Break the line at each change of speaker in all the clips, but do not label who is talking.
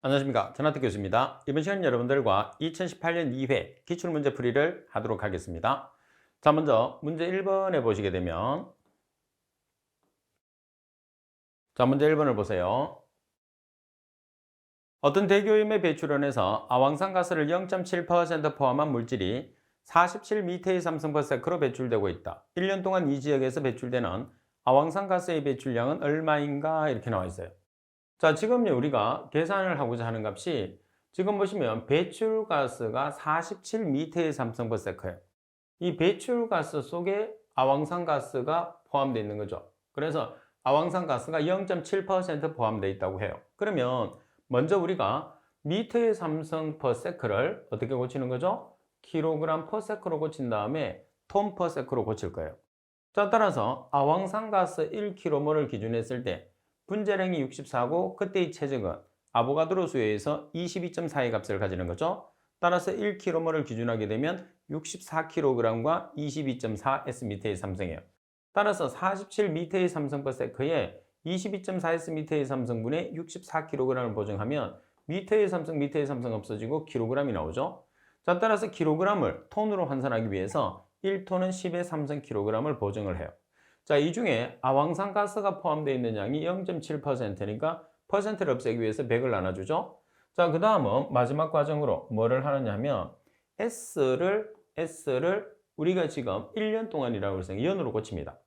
안녕하십니까. 전하태 교수입니다. 이번 시간 여러분들과 2018년 2회 기출문제 풀이를 하도록 하겠습니다. 자, 먼저 문제 1번에 보시게 되면, 자, 문제 1번을 보세요. 어떤 대교임의 배출원에서 아황산가스를 0.7% 포함한 물질이 47m의 삼성퍼세크로 배출되고 있다. 1년 동안 이 지역에서 배출되는 아황산가스의 배출량은 얼마인가? 이렇게 나와 있어요. 자, 지금요, 우리가 계산을 하고자 하는 값이 지금 보시면 배출가스가 47m의 삼성버세커예요. 이 배출가스 속에 아황산가스가 포함되어 있는 거죠. 그래서 아황산가스가 0.7% 포함되어 있다고 해요. 그러면 먼저 우리가 미터의 삼성퍼세크를 어떻게 고치는 거죠? 킬로그램 퍼세크로 고친 다음에 톤 퍼세크로 고칠 거예요. 자, 따라서 아황산가스 1kmol을 기준했을 때 분자량이 64고 그때의 체적은 아보가드로 수에서 22.4의 값을 가지는 거죠. 따라서 1kmol을 기준하게 되면 64kg과 22.4 Sm의 삼성이에요. 따라서 47m의 삼성퍼세크에 22.4 Sm의 삼성분의 64kg을 보정하면 미터의 삼성 없어지고 kg이 나오죠. 자, 따라서 kg을 톤으로 환산하기 위해서 1톤은 10의 삼성 kg을 보정을 해요. 자, 이 중에 아황산가스가 포함되어 있는 양이 0.7%니까 퍼센트를 없애기 위해서 100을 나눠주죠. 자, 그 다음은 마지막 과정으로 뭐를 하느냐 하면 S를 우리가 지금 1년 동안이라고 해서 연으로 고칩니다.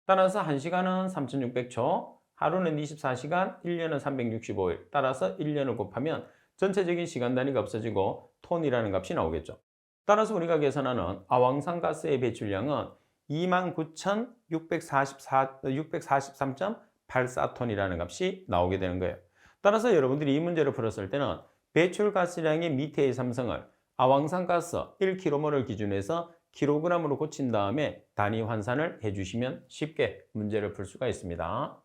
따라서 1시간은 3600초, 하루는 24시간, 1년은 365일. 따라서 1년을 곱하면 전체적인 시간 단위가 없어지고 톤이라는 값이 나오겠죠. 따라서 우리가 계산하는 아황산가스의 배출량은 29,643.84톤이라는 값이 나오게 되는 거예요. 따라서 여러분들이 이 문제를 풀었을 때는 배출가스량의 미터의 삼성을 아황산가스 1kmol을 기준해서 kg으로 고친 다음에 단위 환산을 해주시면 쉽게 문제를 풀 수가 있습니다.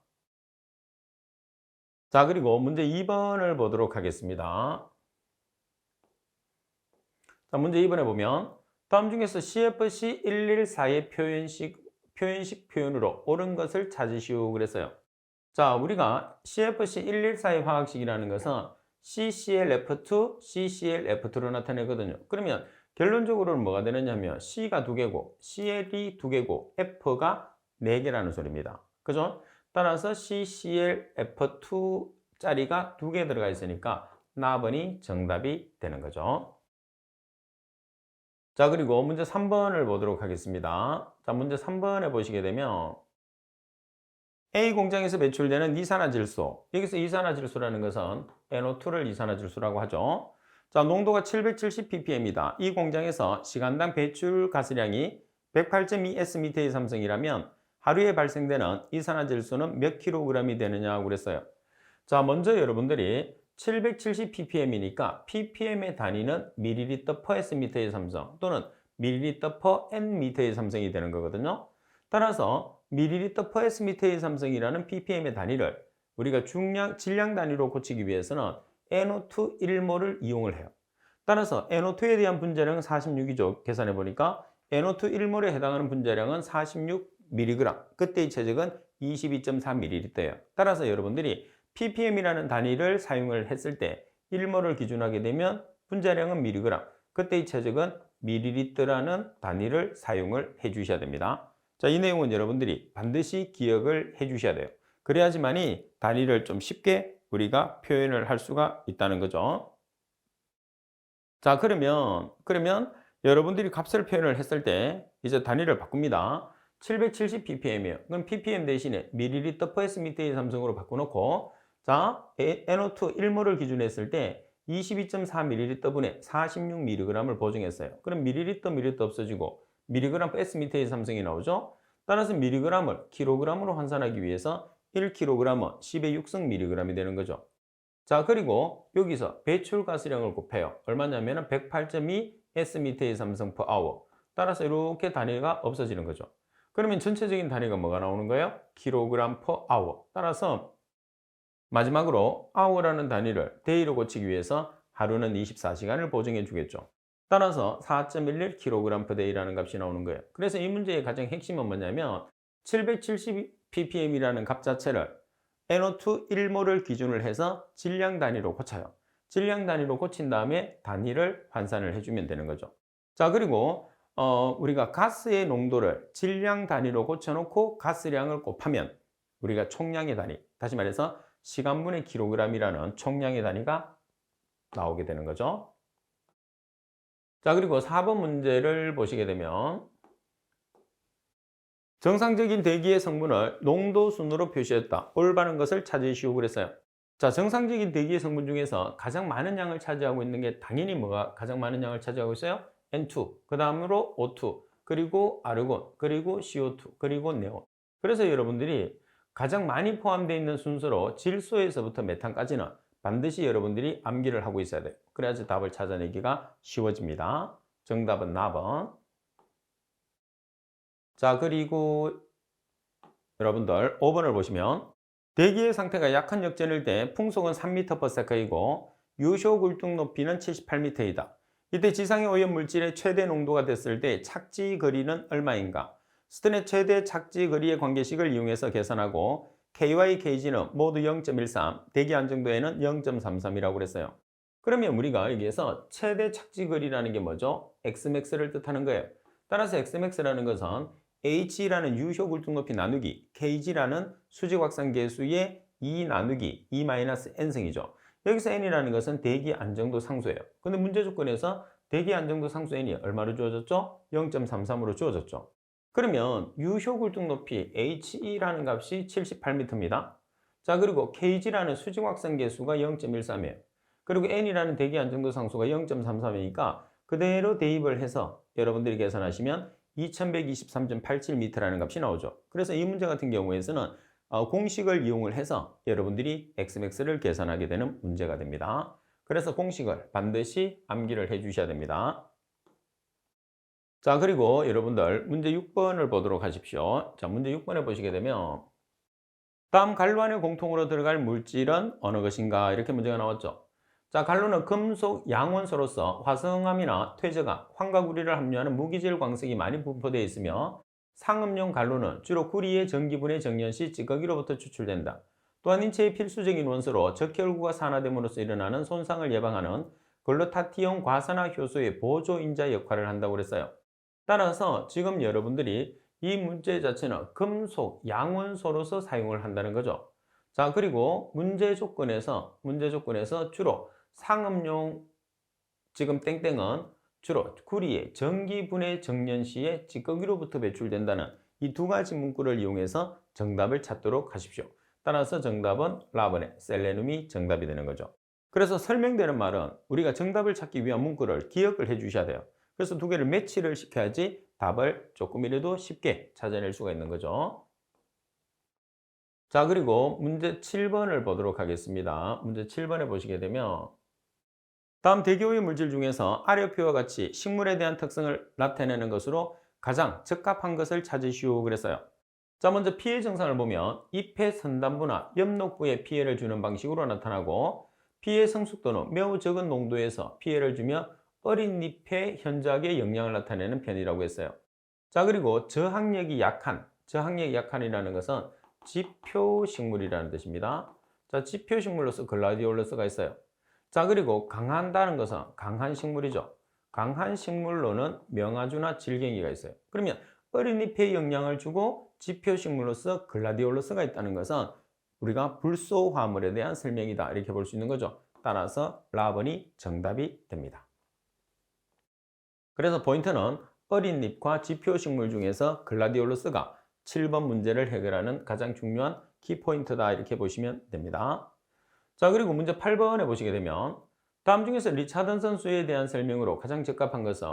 자, 그리고 문제 2번을 보도록 하겠습니다. 자, 문제 2번에 보면 다음 중에서 CFC 114의 표현식 표현으로 옳은 것을 찾으시오 그랬어요. 자, 우리가 CFC 114의 화학식이라는 것은 CClF2, CClF2로 나타내거든요. 그러면 결론적으로는 뭐가 되느냐 하면 C가 2개고 Cl이 2개고 F가 4개라는 소리입니다. 그죠? 따라서 CClF2짜리가 2개 들어가 있으니까 나번이 정답이 되는 거죠. 자, 그리고 문제 3번을 보도록 하겠습니다. 자, 문제 3번에 보시게 되면 A 공장에서 배출되는 이산화질소. 여기서 이산화질소라는 것은 NO2를 이산화질소라고 하죠. 자, 농도가 770ppm이다. 이 공장에서 시간당 배출 가스량이 108.2 Sm의 삼성이라면 하루에 발생되는 이산화질소는 몇 킬로그램이 되느냐고 그랬어요. 자, 먼저 여러분들이 770ppm이니까 ppm의 단위는 ml per Sm의 삼성 또는 ml per Nm의 삼성이 되는 거거든요. 따라서 ml per Sm의 삼성이라는 ppm의 단위를 우리가 질량 단위로 고치기 위해서는 NO2 1몰을 이용을 해요. 따라서 NO2에 대한 분자량은 46이죠. 계산해 보니까 NO2 1몰에 해당하는 분자량은 46mg, 그때의 체적은 22.4ml예요. 따라서 여러분들이 ppm이라는 단위를 사용을 했을 때 1몰을 기준하게 되면 분자량은 mg, 그때의 체적은 ml라는 단위를 사용을 해 주셔야 됩니다. 자, 이 내용은 여러분들이 반드시 기억을 해 주셔야 돼요. 그래야지만이 단위를 좀 쉽게 우리가 표현을 할 수가 있다는 거죠. 자, 그러면 여러분들이 값을 표현을 했을 때 이제 단위를 바꿉니다. 770ppm이에요. 그럼 ppm 대신에 ml per Sm의 삼성으로 바꿔놓고, 자, NO2 1몰을 기준으로 했을 때 22.4ml분에 46mg을 보정했어요. 그럼 ml 없어지고 mg Sm의 삼성이 나오죠. 따라서 mg을 kg으로 환산하기 위해서 1kg은 10의 6승 mg이 되는 거죠. 자, 그리고 여기서 배출가스량을 곱해요. 얼마냐면 108.2 Sm의 삼성 per hour. 따라서 이렇게 단위가 없어지는 거죠. 그러면 전체적인 단위가 뭐가 나오는 거예요? kg per hour. 따라서 마지막으로 hour라는 단위를 day로 고치기 위해서 하루는 24시간을 보정해 주겠죠. 따라서 4.11kg per day라는 값이 나오는 거예요. 그래서 이 문제의 가장 핵심은 뭐냐면 770ppm이라는 값 자체를 NO2 1몰을 기준으로 해서 질량 단위로 고쳐요. 질량 단위로 고친 다음에 단위를 환산을 해주면 되는 거죠. 자, 그리고 우리가 가스의 농도를 질량 단위로 고쳐놓고 가스량을 곱하면 우리가 총량의 단위, 다시 말해서 시간분의 킬로그램이라는 총량의 단위가 나오게 되는 거죠. 자, 그리고 4번 문제를 보시게 되면 정상적인 대기의 성분을 농도 순으로 표시했다. 올바른 것을 찾으시오 그랬어요. 자, 정상적인 대기의 성분 중에서 가장 많은 양을 차지하고 있는 게 당연히 뭐가 가장 많은 양을 차지하고 있어요? N2, 그 다음으로 O2, 그리고 아르곤, 그리고 CO2, 그리고 네온. 그래서 여러분들이 가장 많이 포함되어 있는 순서로 질소에서부터 메탄까지는 반드시 여러분들이 암기를 하고 있어야 돼요. 그래야지 답을 찾아내기가 쉬워집니다. 정답은 4번. 자, 그리고 여러분들 5번을 보시면 대기의 상태가 약한 역전일 때 풍속은 3m/s이고 유효 굴뚝 높이는 78m이다. 이때 지상의 오염 물질의 최대 농도가 됐을 때 착지 거리는 얼마인가? 스턴의 최대 착지 거리의 관계식을 이용해서 계산하고 KY, KG는 모두 0.13, 대기 안정도에는 0.33이라고 그랬어요. 그러면 우리가 여기에서 최대 착지 거리라는 게 뭐죠? Xmax를 뜻하는 거예요. 따라서 Xmax라는 것은 H라는 유효 굴뚝 높이 나누기 Kg라는 수직 확산 계수의 2 나누기 2-n승이죠. 여기서 n이라는 것은 대기 안정도 상수예요. 근데 문제 조건에서 대기 안정도 상수 n이 얼마로 주어졌죠? 0.33으로 주어졌죠. 그러면 유효 굴뚝 높이 He라는 값이 78m입니다. 자, 그리고 Kg라는 수직 확산 계수가 0.13이에요. 그리고 n이라는 대기 안정도 상수가 0.33이니까 그대로 대입을 해서 여러분들이 계산하시면 2123.87m라는 값이 나오죠. 그래서 이 문제 같은 경우에서는 공식을 이용을 해서 여러분들이 Xmax를 계산하게 되는 문제가 됩니다. 그래서 공식을 반드시 암기를 해 주셔야 됩니다. 자, 그리고 여러분들 문제 6번을 보도록 하십시오. 자, 문제 6번에 보시게 되면 다음 갈로 안에 공통으로 들어갈 물질은 어느 것인가? 이렇게 문제가 나왔죠. 자, 갈로는 금속 양원소로서 화성암이나 퇴적암, 황과구리를 함유하는 무기질 광석이 많이 분포되어 있으며 상음용 갈로는 주로 구리의 전기분해 정연 시 찌꺼기로부터 추출된다. 또한 인체의 필수적인 원소로 적혈구가 산화됨으로써 일어나는 손상을 예방하는 글루타티온 과산화 효소의 보조인자 역할을 한다고 그랬어요. 따라서 지금 여러분들이 이 문제 자체는 금속 양원소로서 사용을 한다는 거죠. 자, 그리고 문제 조건에서 주로 상업용 지금 땡땡은 주로 구리의 전기분해 정연 시에 찌꺼기로부터 배출된다는 이 두 가지 문구를 이용해서 정답을 찾도록 하십시오. 따라서 정답은 라번의 셀레늄이 정답이 되는 거죠. 그래서 설명되는 말은 우리가 정답을 찾기 위한 문구를 기억을 해 주셔야 돼요. 그래서 두 개를 매치를 시켜야지 답을 조금이라도 쉽게 찾아낼 수가 있는 거죠. 자, 그리고 문제 7번을 보도록 하겠습니다. 문제 7번에 보시게 되면 다음 대기오염 물질 중에서 아래 표와 같이 식물에 대한 특성을 나타내는 것으로 가장 적합한 것을 찾으시오 그랬어요. 자, 먼저 피해 증상을 보면 잎의 선단부나 엽록부에 피해를 주는 방식으로 나타나고 피해 성숙도는 매우 적은 농도에서 피해를 주며 어린 잎의 현저하게 영향을 나타내는 편이라고 했어요. 자, 그리고 저항력이 약한이라는 것은 지표식물이라는 뜻입니다. 자, 지표식물로서 글라디올러스가 있어요. 자, 그리고 강한다는 것은 강한 식물이죠. 강한 식물로는 명아주나 질갱이가 있어요. 그러면 어린 잎에 영향을 주고 지표식물로서 글라디올러스가 있다는 것은 우리가 불소 화물에 대한 설명이다 이렇게 볼 수 있는 거죠. 따라서 라번이 정답이 됩니다. 그래서 포인트는 어린 잎과 지표식물 중에서 글라디올러스가 7번 문제를 해결하는 가장 중요한 키포인트다 이렇게 보시면 됩니다. 자, 그리고 문제 8번에 보시게 되면 다음 중에서 리차던선 수에 대한 설명으로 가장 적합한 것은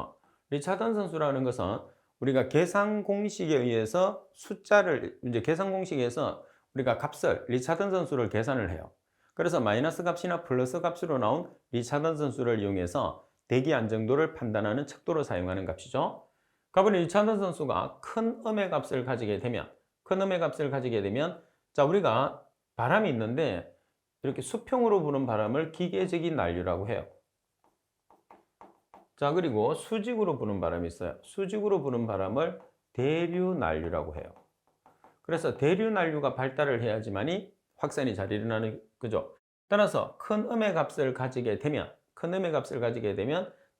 리차던선 수라는 것은 우리가 계산 공식에 의해서 계산 공식에서 우리가 값을 리차던선 수를 계산을 해요. 그래서 마이너스 값이나 플러스 값으로 나온 리차던선 수를 이용해서 대기 안정도를 판단하는 척도로 사용하는 값이죠. 가버린 리차던선 수가 큰 음의 값을 가지게 되면 자, 우리가 바람이 있는데 이렇게 수평으로 부는 바람을 기계적인 난류라고 해요. 자, 그리고 수직으로 부는 바람이 있어요. 수직으로 부는 바람을 대류 난류라고 해요. 그래서 대류 난류가 발달을 해야지만이 확산이 잘 일어나는 거죠. 따라서 큰 음의 값을 가지게 되면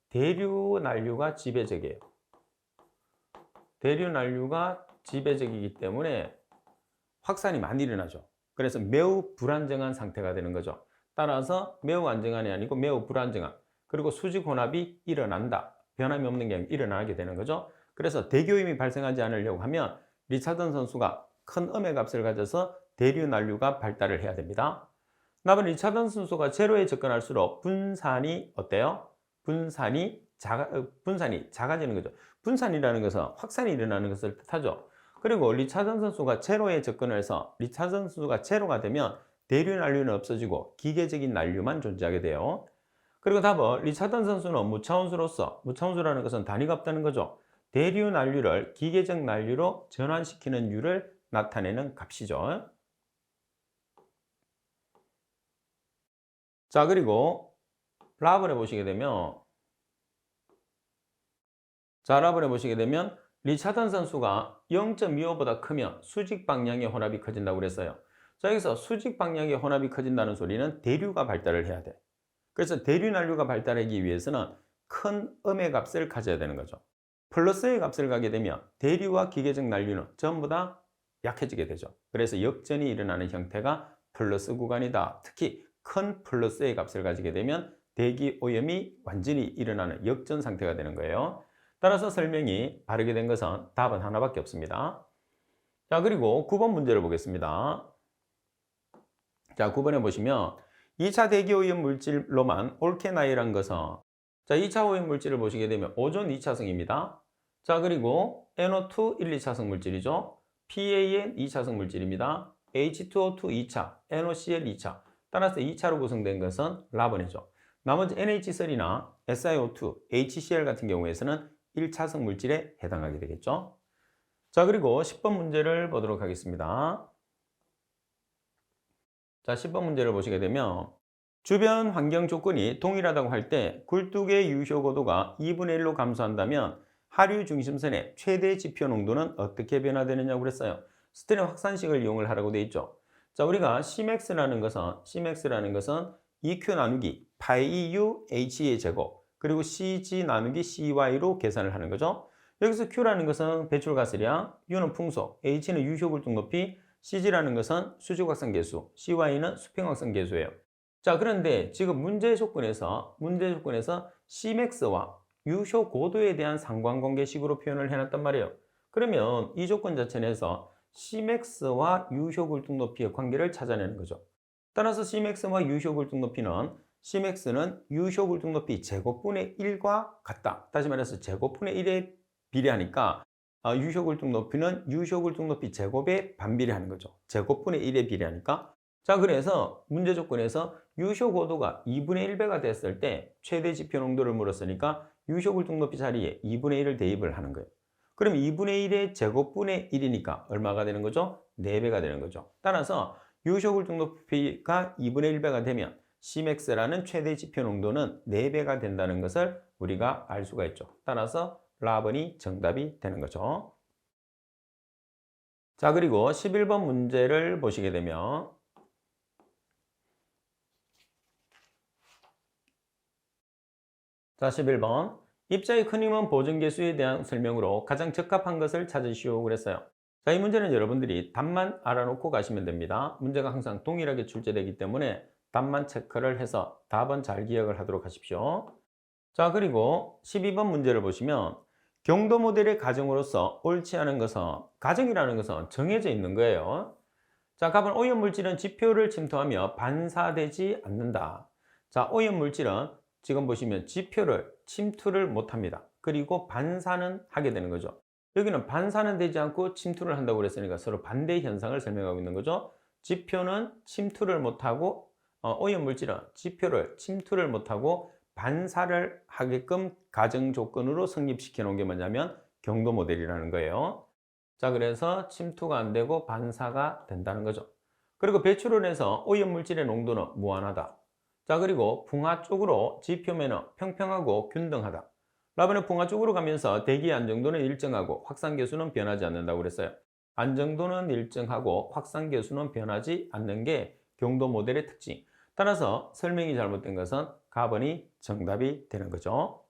대류 난류가 지배적이에요. 대류 난류가 지배적이기 때문에 확산이 많이 일어나죠. 그래서 매우 불안정한 상태가 되는 거죠. 따라서 매우 안정한이 아니고 매우 불안정한, 그리고 수직 혼합이 일어난다. 변함이 없는 게 일어나게 되는 거죠. 그래서 대교임이 발생하지 않으려고 하면 리차든 선수가 큰 음의 값을 가져서 대류 난류가 발달을 해야 됩니다. 다음은 리차든 선수가 제로에 접근할수록 분산이 어때요? 분산이 작아지는 거죠. 분산이라는 것은 확산이 일어나는 것을 뜻하죠. 그리고 리차든 선수가 제로에 접근해서 리차든 선수가 제로가 되면 대류 난류는 없어지고 기계적인 난류만 존재하게 돼요. 그리고 답은 리차든 선수는 무차원수라는 것은 단위가 없다는 거죠. 대류 난류를 기계적 난류로 전환시키는 율을 나타내는 값이죠. 자, 그리고 라번에 보시게 되면 리차든 선수가 0.25보다 크면 수직 방향의 혼합이 커진다고 그랬어요. 자, 여기서 수직 방향의 혼합이 커진다는 소리는 대류가 발달을 해야 돼. 그래서 대류 난류가 발달하기 위해서는 큰 음의 값을 가져야 되는 거죠. 플러스의 값을 가게 되면 대류와 기계적 난류는 전부 다 약해지게 되죠. 그래서 역전이 일어나는 형태가 플러스 구간이다. 특히 큰 플러스의 값을 가지게 되면 대기 오염이 완전히 일어나는 역전 상태가 되는 거예요. 따라서 설명이 바르게 된 것은 답은 하나밖에 없습니다. 자, 그리고 9번 문제를 보겠습니다. 자, 9번에 보시면 2차 대기 오염 물질로만 옳게 나열한 것은, 자, 2차 오염 물질을 보시게 되면 오존 2차성입니다. 자, 그리고 NO2 1, 2차성 물질이죠. PAN 2차성 물질입니다. H2O2 2차, NOCl 2차. 따라서 2차로 구성된 것은 라번이죠. 나머지 NH3나 SiO2, HCl 같은 경우에서는 1차성 물질에 해당하게 되겠죠. 자, 그리고 10번 문제를 보도록 하겠습니다. 자, 10번 문제를 보시게 되면 주변 환경 조건이 동일하다고 할 때 굴뚝의 유효 고도가 2분의 1로 감소한다면 하류 중심선의 최대 지표 농도는 어떻게 변화되느냐고 그랬어요. 스테레오 확산식을 이용을 하라고 되어 있죠. 자, 우리가 Cmax라는 것은 EQ 나누기 파이 U H의 제곱 그리고 CG 나누기 CY로 계산을 하는 거죠. 여기서 Q라는 것은 배출가스량, U는 풍속, H는 유효굴뚝 높이, CG라는 것은 수직 확산 계수, CY는 수평 확산 계수예요. 자, 그런데 지금 문제 조건에서 Cmax와 유효 고도에 대한 상관관계식으로 표현을 해놨단 말이에요. 그러면 이 조건 자체 내에서 Cmax와 유효 굴뚝 높이의 관계를 찾아내는 거죠. 따라서 Cmax와 유효 굴뚝 높이는 Cmax는 유효 굴뚝 높이 제곱분의 1과 같다. 다시 말해서 제곱분의 1에 비례하니까 유효 굴뚝 높이는 유효 굴뚝 높이 제곱에 반비례하는 거죠. 제곱분의 1에 비례하니까. 자, 그래서 문제 조건에서 유효 고도가 2분의 1배가 됐을 때 최대 지표 농도를 물었으니까 유효 굴뚝 높이 자리에 2분의 1을 대입을 하는 거예요. 그럼 2분의 1의 제곱분의 1이니까 얼마가 되는 거죠? 4배가 되는 거죠. 따라서 유효 굴뚝 높이가 2분의 1배가 되면 Cmax라는 최대 지표 농도는 4배가 된다는 것을 우리가 알 수가 있죠. 따라서 라번이 정답이 되는 거죠. 자, 그리고 11번 문제를 보시게 되면 자, 11번 입자의 큰 힘은 보존계수에 대한 설명으로 가장 적합한 것을 찾으시오 그랬어요. 자, 이 문제는 여러분들이 답만 알아놓고 가시면 됩니다. 문제가 항상 동일하게 출제되기 때문에 답만 체크를 해서 답은 잘 기억을 하도록 하십시오. 자, 그리고 12번 문제를 보시면 경도 모델의 가정으로서 옳지 않은 것은, 가정이라는 것은 정해져 있는 거예요. 자, 갑은 오염물질은 지표를 침투하며 반사되지 않는다. 자, 오염물질은 지금 보시면 지표를 침투를 못합니다. 그리고 반사는 하게 되는 거죠. 여기는 반사는 되지 않고 침투를 한다고 그랬으니까 서로 반대 현상을 설명하고 있는 거죠. 지표는 침투를 못하고 오염물질은 지표를 침투를 못하고 반사를 하게끔 가정 조건으로 성립시켜 놓은 게 뭐냐면 경도 모델이라는 거예요. 자, 그래서 침투가 안 되고 반사가 된다는 거죠. 그리고 배출을 해서 오염물질의 농도는 무한하다. 자, 그리고 풍화 쪽으로 지표면은 평평하고 균등하다. 라번은 풍화 쪽으로 가면서 대기의 안정도는 일정하고 확산계수는 변하지 않는다고 그랬어요. 안정도는 일정하고 확산계수는 변하지 않는 게 경도 모델의 특징. 따라서 설명이 잘못된 것은 가번이 정답이 되는 거죠.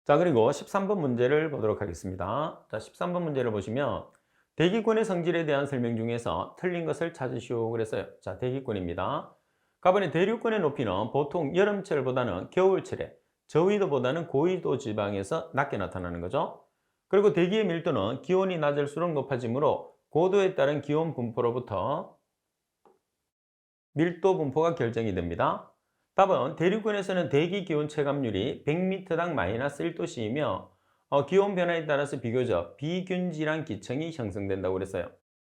자, 그리고 13번 문제를 보도록 하겠습니다. 자, 13번 문제를 보시면 대기권의 성질에 대한 설명 중에서 틀린 것을 찾으시오 그랬어요. 자, 대기권입니다. 가번의 대류권의 높이는 보통 여름철보다는 겨울철에 저위도보다는 고위도 지방에서 낮게 나타나는 거죠. 그리고 대기의 밀도는 기온이 낮을수록 높아지므로 고도에 따른 기온 분포로부터 밀도 분포가 결정이 됩니다. 답은 대륙권에서는 대기 기온 체감률이 100m당 마이너스 1도씨이며 기온 변화에 따라서 비교적 비균질한 기층이 형성된다고 그랬어요.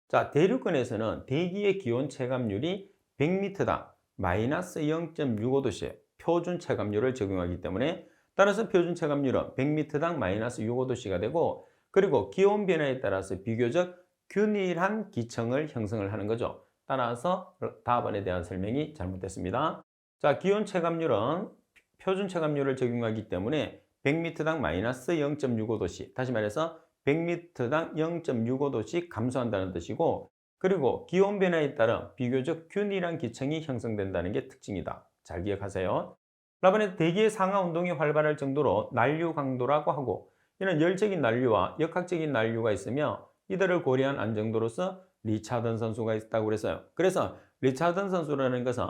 자, 대륙권에서는 대기의 기온 체감률이 100m당 마이너스 0.65도씨예요. 표준 체감률을 적용하기 때문에 따라서 표준 체감률은 100m당 마이너스 65도씨가 되고 그리고 기온 변화에 따라서 비교적 균일한 기층을 형성을 하는 거죠. 따라서 답안에 대한 설명이 잘못됐습니다. 자, 기온 체감률은 표준 체감률을 적용하기 때문에 100m당 마이너스 0.65도씨, 다시 말해서 100m당 0.65도씩 감소한다는 뜻이고 그리고 기온 변화에 따른 비교적 균일한 기층이 형성된다는 게 특징이다. 잘 기억하세요. 라반의 대기의 상하 운동이 활발할 정도로 난류 강도라고 하고 이는 열적인 난류와 역학적인 난류가 있으며 이들을 고려한 안정도로서 리차든 선수가 있다고 그랬어요. 그래서 리차든 선수라는 것은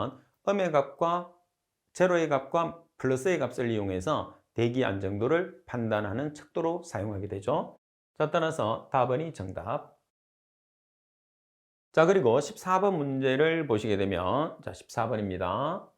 음의 값과 제로의 값과 플러스의 값을 이용해서 대기 안정도를 판단하는 척도로 사용하게 되죠. 자, 따라서 답은이 정답. 자, 그리고 14번 문제를 보시게 되면 자, 14번입니다.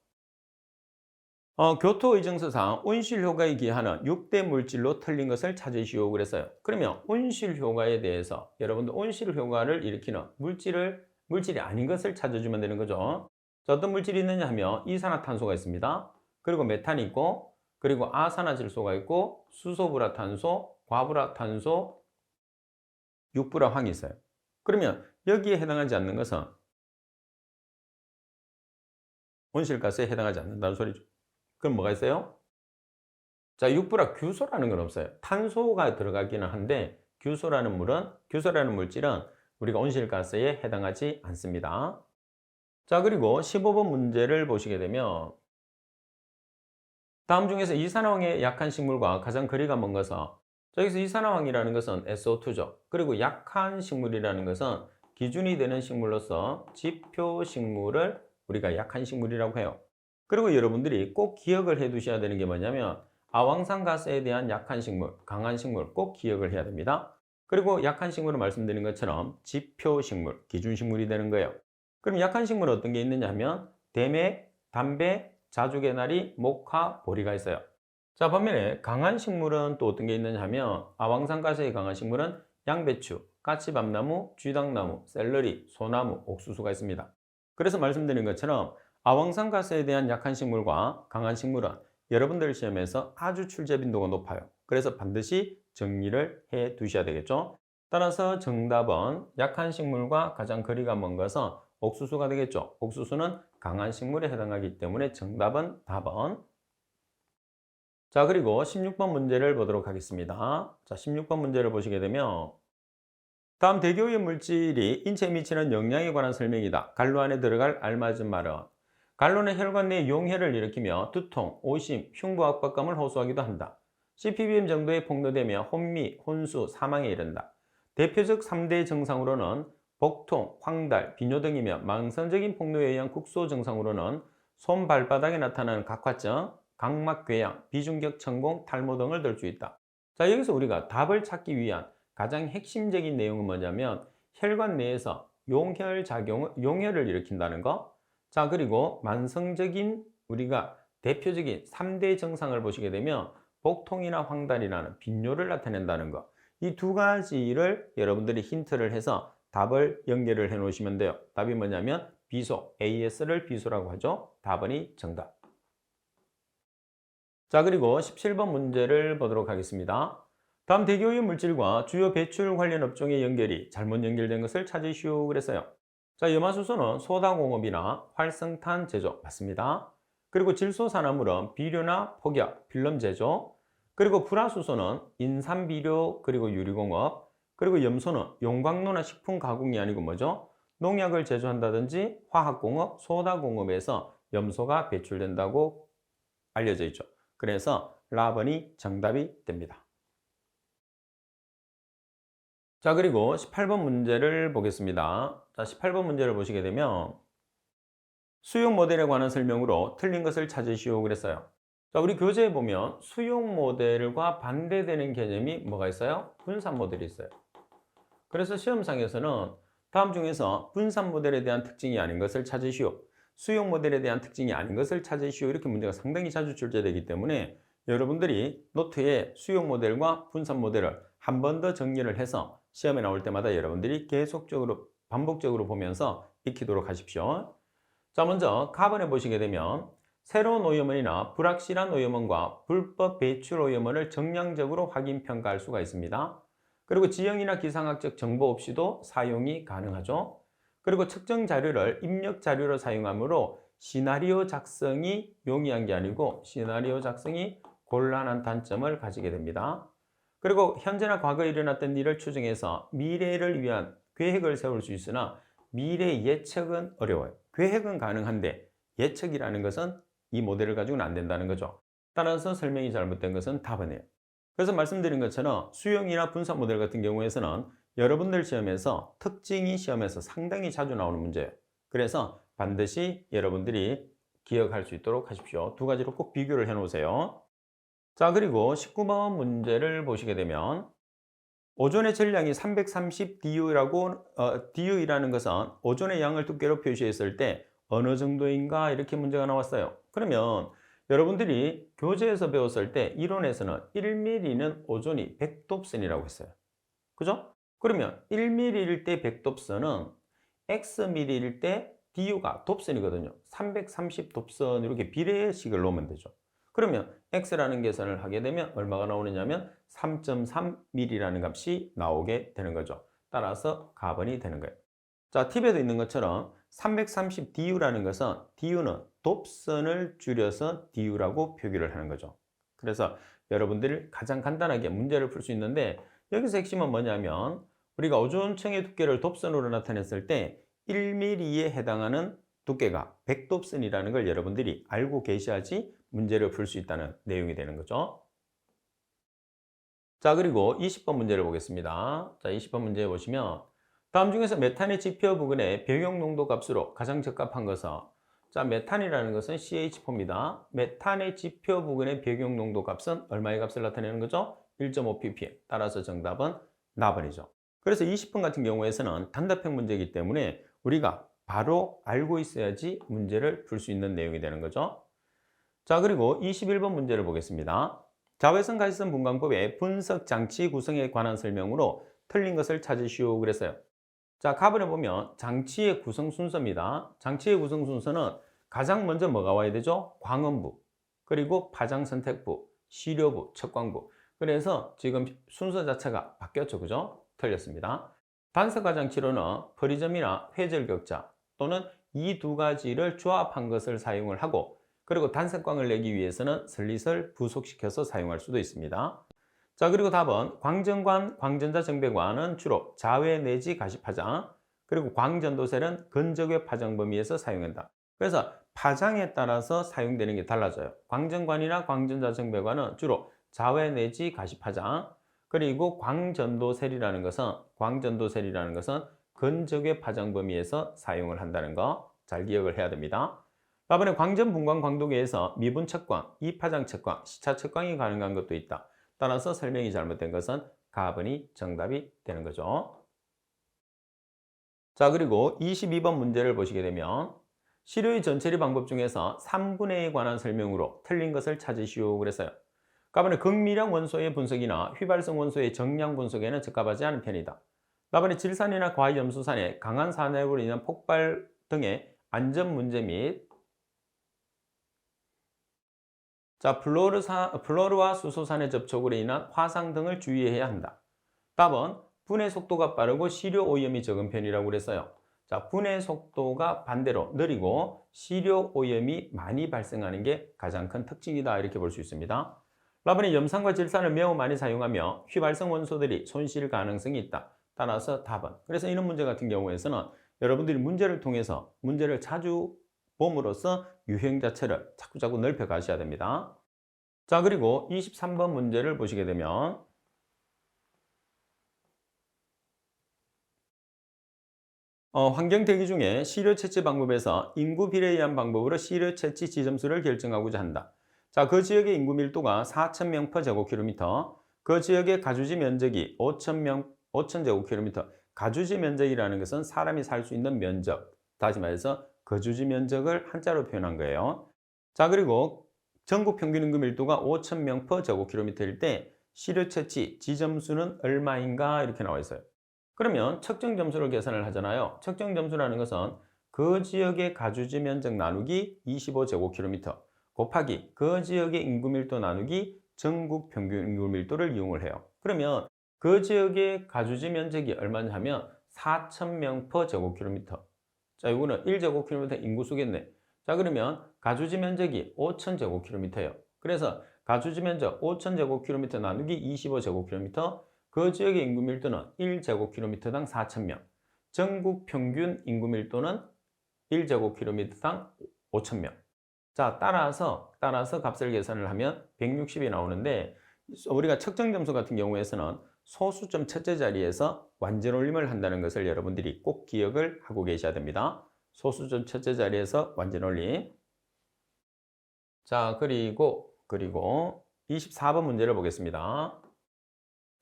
교토의정서상 온실 효과에 기하는 6대 물질로 틀린 것을 찾으시오 그랬어요. 그러면 온실 효과에 대해서 여러분들 온실 효과를 일으키는 물질이 아닌 것을 찾아주면 되는 거죠. 자, 어떤 물질이 있느냐 하면 이산화탄소가 있습니다. 그리고 메탄이 있고 그리고 아산화질소가 있고 수소불화탄소, 과불화탄소, 육불화황이 있어요. 그러면 여기에 해당하지 않는 것은 온실가스에 해당하지 않는다는 소리죠. 그럼 뭐가 있어요? 자, 육불화 규소라는 건 없어요. 탄소가 들어가기는 한데 규소라는 물질은 우리가 온실가스에 해당하지 않습니다. 자, 그리고 15번 문제를 보시게 되면 다음 중에서 이산화황에 약한 식물과 가장 거리가 먼 것은 자, 여기서 이산화황이라는 것은 SO2죠. 그리고 약한 식물이라는 것은 기준이 되는 식물로서 지표식물을 우리가 약한 식물이라고 해요. 그리고 여러분들이 꼭 기억을 해 두셔야 되는 게 뭐냐면 아황산가스에 대한 약한 식물, 강한 식물 꼭 기억을 해야 됩니다. 그리고 약한 식물을 말씀드린 것처럼 지표식물, 기준식물이 되는 거예요. 그럼 약한 식물은 어떤 게 있느냐 하면 대매, 담배, 자주개나리, 목화, 보리가 있어요. 자, 반면에 강한 식물은 또 어떤 게 있느냐 하면 아황산가스에 강한 식물은 양배추, 까치밤나무, 쥐당나무, 샐러리, 소나무, 옥수수가 있습니다. 그래서 말씀드린 것처럼 아황산가스에 대한 약한 식물과 강한 식물은 여러분들 시험에서 아주 출제 빈도가 높아요. 그래서 반드시 정리를 해 두셔야 되겠죠. 따라서 정답은 약한 식물과 가장 거리가 먼 것은 옥수수가 되겠죠. 옥수수는 강한 식물에 해당하기 때문에 정답은 답은. 자, 그리고 16번 문제를 보도록 하겠습니다. 자, 16번 문제를 보시게 되면 다음 대기오염 물질이 인체에 미치는 영향에 관한 설명이다. 갈로 안에 들어갈 알맞은 말은 갈로는 혈관 내 용혈을 일으키며 두통, 오심, 흉부 압박감을 호소하기도 한다. CPBM 정도에 폭로되며 혼미, 혼수, 사망에 이른다. 대표적 3대 증상으로는 복통, 황달, 비뇨 등이며 망성적인 폭로에 의한 국소 증상으로는 손 발바닥에 나타나는 각화증, 각막궤양, 비중격 천공, 탈모 등을 들 수 있다. 자, 여기서 우리가 답을 찾기 위한 가장 핵심적인 내용은 뭐냐면 혈관 내에서 용혈을 일으킨다는 거. 자, 그리고 만성적인 우리가 대표적인 3대 증상을 보시게 되면 복통이나 황달이라는 빈뇨를 나타낸다는 거. 이 두 가지를 여러분들이 힌트를 해서 답을 연결을 해 놓으시면 돼요. 답이 뭐냐면 비소, AS를 비소라고 하죠. 답은이 정답. 자, 그리고 17번 문제를 보도록 하겠습니다. 다음 대기오염 물질과 주요 배출 관련 업종의 연결이 잘못 연결된 것을 찾으시오 그랬어요. 자, 염화수소는 소다공업이나 활성탄 제조 맞습니다. 그리고 질소산화물은 비료나 폭약, 필름 제조, 그리고 불화수소는 인산비료 그리고 유리공업, 그리고 염소는 용광로나 식품 가공이 아니고 뭐죠? 농약을 제조한다든지 화학공업, 소다공업에서 염소가 배출된다고 알려져 있죠. 그래서 라번이 정답이 됩니다. 자, 그리고 18번 문제를 보겠습니다. 자, 18번 문제를 보시게 되면 수용 모델에 관한 설명으로 틀린 것을 찾으시오 그랬어요. 자, 우리 교재에 보면 수용 모델과 반대되는 개념이 뭐가 있어요? 분산 모델이 있어요. 그래서 시험상에서는 다음 중에서 분산 모델에 대한 특징이 아닌 것을 찾으시오, 수용 모델에 대한 특징이 아닌 것을 찾으시오, 이렇게 문제가 상당히 자주 출제되기 때문에 여러분들이 노트에 수용 모델과 분산 모델을 한 번 더 정리를 해서 시험에 나올 때마다 여러분들이 계속적으로 반복적으로 보면서 익히도록 하십시오. 자, 먼저 가번에 보시게 되면 새로운 오염원이나 불확실한 오염원과 불법 배출 오염원을 정량적으로 확인 평가할 수가 있습니다. 그리고 지형이나 기상학적 정보 없이도 사용이 가능하죠. 그리고 측정 자료를 입력 자료로 사용하므로 시나리오 작성이 용이한 게 아니고 시나리오 작성이 곤란한 단점을 가지게 됩니다. 그리고 현재나 과거에 일어났던 일을 추정해서 미래를 위한 계획을 세울 수 있으나 미래 예측은 어려워요. 계획은 가능한데 예측이라는 것은 이 모델을 가지고는 안 된다는 거죠. 따라서 설명이 잘못된 것은 답이네요. 그래서 말씀드린 것처럼 수용이나 분산 모델 같은 경우에서는 여러분들 시험에서 특징이 시험에서 상당히 자주 나오는 문제예요. 그래서 반드시 여러분들이 기억할 수 있도록 하십시오. 두 가지로 꼭 비교를 해 놓으세요. 자, 그리고 19번 문제를 보시게 되면 오존의 전량이 330 DU이라는 것은 오존의 양을 두께로 표시했을 때 어느 정도인가, 이렇게 문제가 나왔어요. 그러면 여러분들이 교재에서 배웠을 때 이론에서는 1mm는 오존이 100dob선이라고 했어요. 그죠? 그러면 1mm일 때 100dob선은 Xml일 때 DU가 dob선이거든요. 330dob선 이렇게 비례식을 놓으면 되죠. 그러면 X라는 계산을 하게 되면 얼마가 나오느냐면 3.3mm라는 값이 나오게 되는 거죠. 따라서 가번이 되는 거예요. 자, 팁에도 있는 것처럼 330DU라는 것은 DU는 돕선을 줄여서 DU라고 표기를 하는 거죠. 그래서 여러분들이 가장 간단하게 문제를 풀 수 있는데 여기서 핵심은 뭐냐면 우리가 오존층의 두께를 돕선으로 나타냈을 때 1mm에 해당하는 두께가 100돕선이라는 걸 여러분들이 알고 계셔야지 문제를 풀 수 있다는 내용이 되는 거죠. 자, 그리고 20번 문제를 보겠습니다. 자, 20번 문제 보시면 다음 중에서 메탄의 지표 부근의 병용 농도 값으로 가장 적합한 것은, 자, 메탄이라는 것은 CH4입니다. 메탄의 지표 부근의 병용 농도 값은 얼마의 값을 나타내는 거죠? 1.5ppm. 따라서 정답은 나번이죠. 그래서 20번 같은 경우에서는 단답형 문제이기 때문에 우리가 바로 알고 있어야지 문제를 풀 수 있는 내용이 되는 거죠. 자, 그리고 21번 문제를 보겠습니다. 자외선 가시성 분광법의 분석 장치 구성에 관한 설명으로 틀린 것을 찾으시오 그랬어요. 자, 가번에 보면 장치의 구성 순서입니다. 장치의 구성 순서는 가장 먼저 뭐가 와야 되죠? 광원부, 그리고 파장 선택부, 시료부, 척광부. 그래서 지금 순서 자체가 바뀌었죠. 그죠? 틀렸습니다. 반석화 장치로는 프리즘이나 회절격자 또는 이 두 가지를 조합한 것을 사용을 하고, 그리고 단색광을 내기 위해서는 슬릿을 부속시켜서 사용할 수도 있습니다. 자, 그리고 답은 광전관, 광전자 정배관은 주로 자외 내지 가시 파장, 그리고 광전도셀은 근적외 파장 범위에서 사용한다. 그래서 파장에 따라서 사용되는 게 달라져요. 광전관이나 광전자 정배관은 주로 자외 내지 가시 파장, 그리고 광전도셀이라는 것은 근적외 파장 범위에서 사용을 한다는 거 잘 기억을 해야 됩니다. 다음에 광전 분광 광도계에서 미분 척광, 이파장 척광, 시차 척광이 가능한 것도 있다. 따라서 설명이 잘못된 것은 가번이 정답이 되는 거죠. 자, 그리고 22번 문제를 보시게 되면 시료의 전처리 방법 중에서 3분해에 관한 설명으로 틀린 것을 찾으시오 그랬어요. 가번에 극미량 원소의 분석이나 휘발성 원소의 정량 분석에는 적합하지 않은 편이다. 가번에 질산이나 과염수산의 강한 산화력으로 인한 폭발 등의 안전 문제 및 자, 플로르와 수소산의 접촉으로 인한 화상 등을 주의해야 한다. 답은 분해 속도가 빠르고 시료 오염이 적은 편이라고 그랬어요. 자, 분해 속도가 반대로 느리고 시료 오염이 많이 발생하는 게 가장 큰 특징이다, 이렇게 볼 수 있습니다. 라번에 염산과 질산을 매우 많이 사용하며 휘발성 원소들이 손실 가능성이 있다. 따라서 답은, 그래서 이런 문제 같은 경우에서는 여러분들이 문제를 통해서 문제를 자주 봄으로써 유형 자체를 자꾸자꾸 넓혀 가셔야 됩니다. 자, 그리고 23번 문제를 보시게 되면 환경 대기 중에 시료 채취 방법에서 인구 비례에 의한 방법으로 시료 채취 지점수를 결정하고자 한다. 자, 그 지역의 인구 밀도가 4,000명 per 제곱킬로미터, 그 지역의 가주지 면적이 5,000제곱킬로미터. 가주지 면적이라는 것은 사람이 살 수 있는 면적, 다시 말해서 거주지 면적을 한자로 표현한 거예요. 자, 그리고 전국 평균 인구 밀도가 5,000명 per 제곱킬로미터일 때 시료 채취 지점수는 얼마인가 이렇게 나와 있어요. 그러면 측정 점수를 계산을 하잖아요. 측정 점수라는 것은 그 지역의 가주지 면적 나누기 25제곱킬로미터 곱하기 그 지역의 인구 밀도 나누기 전국 평균 인구 밀도를 이용을 해요. 그러면 그 지역의 가주지 면적이 얼마냐 하면 4,000명 per 제곱킬로미터. 자, 이거는 1제곱킬로미터 인구수겠네. 자, 그러면 가주지 면적이 5,000제곱킬로미터예요. 그래서 가주지 면적 5,000제곱킬로미터 나누기 25제곱킬로미터, 그 지역의 인구 밀도는 1제곱킬로미터당 4,000명. 전국 평균 인구 밀도는 1제곱킬로미터당 5,000명. 자, 따라서 값을 계산을 하면 160이 나오는데, 우리가 측정 점수 같은 경우에서는 소수점 첫째 자리에서 완전올림을 한다는 것을 여러분들이 꼭 기억을 하고 계셔야 됩니다. 소수점 첫째 자리에서 완전올림. 자, 그리고 24번 문제를 보겠습니다.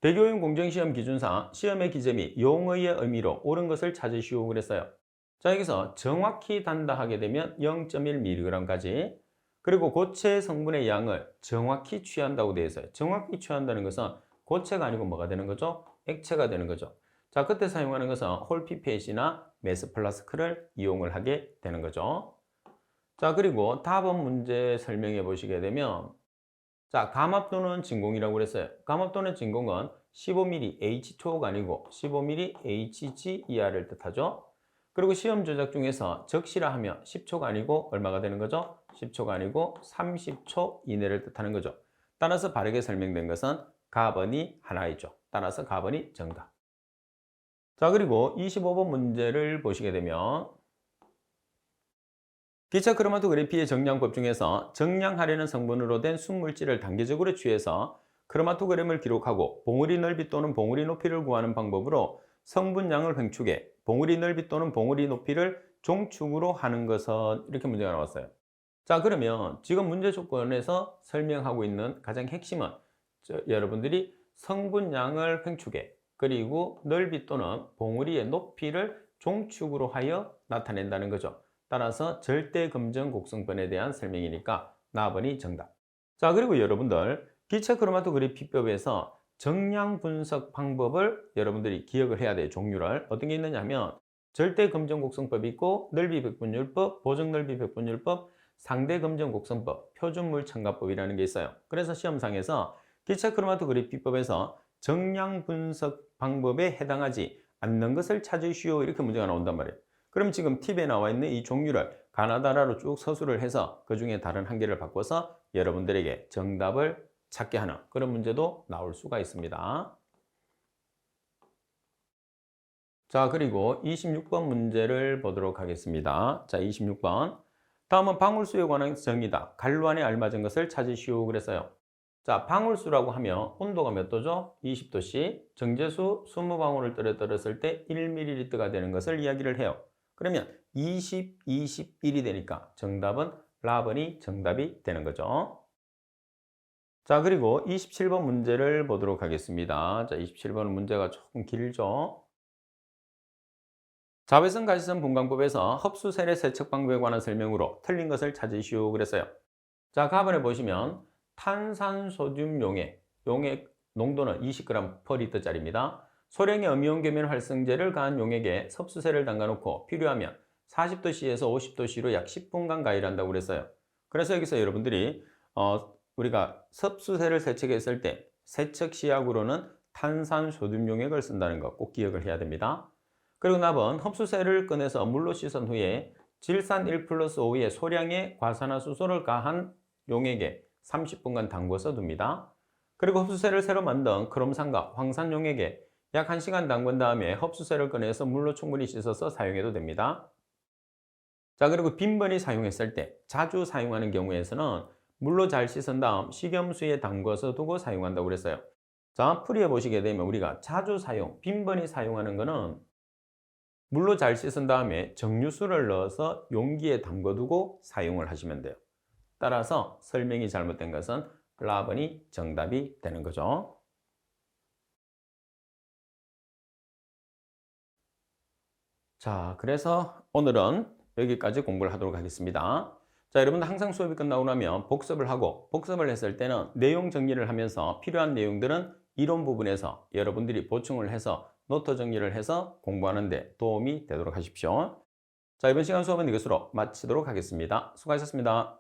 대교원 공정시험 기준상 시험의 기재미, 용어의 의미로 옳은 것을 찾으시오 그랬어요. 자, 여기서 정확히 단다하게 되면 0.1mg까지, 그리고 고체 성분의 양을 정확히 취한다고 되어 있어요. 정확히 취한다는 것은 고체가 아니고 뭐가 되는 거죠? 액체가 되는 거죠. 자, 그때 사용하는 것은 홀피펫이나 메스플라스크를 이용을 하게 되는 거죠. 자, 그리고 답은 문제 설명해 보시게 되면, 자, 감압도는 진공이라고 그랬어요. 감압도는 진공은 15mm H2O가 아니고 15mm HgER을 뜻하죠. 그리고 시험 조작 중에서 적시라 하면 10초가 아니고 얼마가 되는 거죠? 10초가 아니고 30초 이내를 뜻하는 거죠. 따라서 바르게 설명된 것은 가번이 하나이죠. 따라서 가번이 정답. 자, 그리고 25번 문제를 보시게 되면, 기차 크로마토그래피의 정량법 중에서 정량하려는 성분으로 된 순물질을 단계적으로 취해서 크로마토그램을 기록하고 봉우리 넓이 또는 봉우리 높이를 구하는 방법으로 성분량을 횡축해 봉우리 넓이 또는 봉우리 높이를 종축으로 하는 것은, 이렇게 문제가 나왔어요. 자, 그러면 지금 문제 조건에서 설명하고 있는 가장 핵심은 여러분들이 성분량을 횡축해 그리고 넓이 또는 봉우리의 높이를 종축으로 하여 나타낸다는 거죠. 따라서 절대 검정 곡선번에 대한 설명이니까 나번이 정답. 자, 그리고 여러분들 기체 크로마토그래피법에서 정량 분석 방법을 여러분들이 기억을 해야 돼요. 종류를 어떤 게 있느냐 하면 절대 검정 곡선법이 있고 넓이 백분율법, 보정 넓이 백분율법, 상대 검정 곡선법, 표준물 첨가법이라는 게 있어요. 그래서 시험상에서 기체 크로마토그래피법에서 정량 분석 방법에 해당하지 않는 것을 찾으시오 이렇게 문제가 나온단 말이에요. 그럼 지금 팁에 나와 있는 이 종류를 가나다라로 쭉 서술을 해서 그 중에 다른 한 개를 바꿔서 여러분들에게 정답을 찾게 하는 그런 문제도 나올 수가 있습니다. 자, 그리고 26번 문제를 보도록 하겠습니다. 자, 26번. 다음은 방울수에 관한 정의다. 갈로 안에 알맞은 것을 찾으시오 그랬어요. 자, 방울수라고 하면 온도가 몇 도죠? 20도씨. 정제수 20방울을 떨어뜨렸을 때 1ml가 되는 것을 이야기를 해요. 그러면 20, 21이 되니까 정답은 라번이 정답이 되는 거죠. 자, 그리고 27번 문제를 보도록 하겠습니다. 자, 27번 문제가 조금 길죠. 자외선 가시선 분광법에서 흡수 세례 세척 방법에 관한 설명으로 틀린 것을 찾으시오 그랬어요. 자, 가번에 보시면 탄산소듐 용액 농도는 20g per 리터짜리입니다. 소량의 음이온 계면 활성제를 가한 용액에 섭수세를 담가놓고 필요하면 40도씨에서 50도씨로 약 10분간 가열한다고 그랬어요. 그래서 여기서 여러분들이 우리가 섭수세를 세척했을 때 세척 시약으로는 탄산소듐 용액을 쓴다는 거 꼭 기억을 해야 됩니다. 그리고 납은 흡수세를 꺼내서 물로 씻은 후에 질산 1+5의 소량의 과산화수소를 가한 용액에 30분간 담궈서 둡니다. 그리고 흡수세를 새로 만든 크롬산과 황산 용액에 약 1시간 담근 다음에 흡수세를 꺼내서 물로 충분히 씻어서 사용해도 됩니다. 자, 그리고 빈번히 사용했을 때, 자주 사용하는 경우에서는 물로 잘 씻은 다음 식염수에 담궈서 두고 사용한다고 그랬어요. 자, 풀이해 보시게 되면 우리가 자주 사용, 빈번히 사용하는 거는 물로 잘 씻은 다음에 정류수를 넣어서 용기에 담궈두고 사용을 하시면 돼요. 따라서 설명이 잘못된 것은 4번이 정답이 되는 거죠. 자, 그래서 오늘은 여기까지 공부를 하도록 하겠습니다. 자, 여러분들 항상 수업이 끝나고 나면 복습을 하고, 복습을 했을 때는 내용 정리를 하면서 필요한 내용들은 이론 부분에서 여러분들이 보충을 해서 노트 정리를 해서 공부하는 데 도움이 되도록 하십시오. 자, 이번 시간 수업은 이것으로 마치도록 하겠습니다. 수고하셨습니다.